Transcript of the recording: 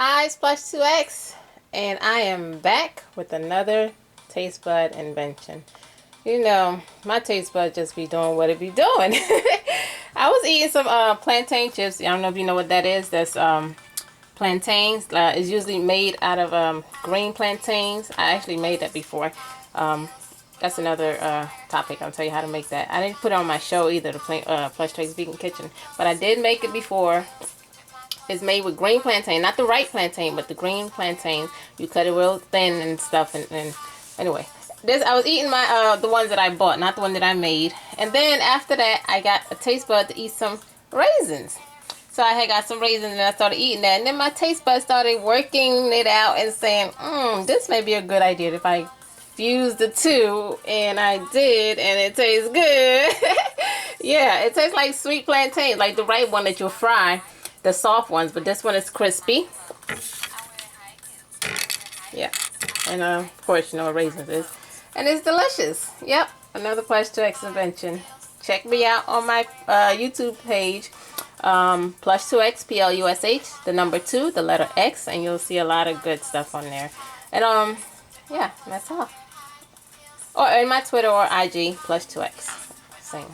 Hi, it's Plush 2X, and I am back with another taste bud invention. You know, my taste bud just be doing what it be doing. I was eating some plantain chips. I don't know if you know what that is. That's plantains. It's usually made out of green plantains. I actually made that before. That's another topic. I'll tell you how to make that. I didn't put it on my show either, the Plush 2X Vegan Kitchen, but I did make it before. It's made with green plantain, not the ripe plantain, but the green plantain. You cut it real thin and stuff. And anyway, this I was eating my the ones that I bought, not the one that I made. And then after that, I got a taste bud to eat some raisins. So I had got some raisins and I started eating that. And then my taste bud started working it out and saying, this may be a good idea if I fuse the two. And I did, and it tastes good. Yeah, it tastes like sweet plantain, like the right one that you'll fry. The soft ones, but this one is crispy. Yeah, and of course you know what raisins is, and it's delicious. Yep, another Plush 2X invention. Check me out on my YouTube page, Plush 2X PLUSH, the number 2, the letter X, and you'll see a lot of good stuff on there. And yeah, that's all. Or in my Twitter or IG, Plush 2X. Same.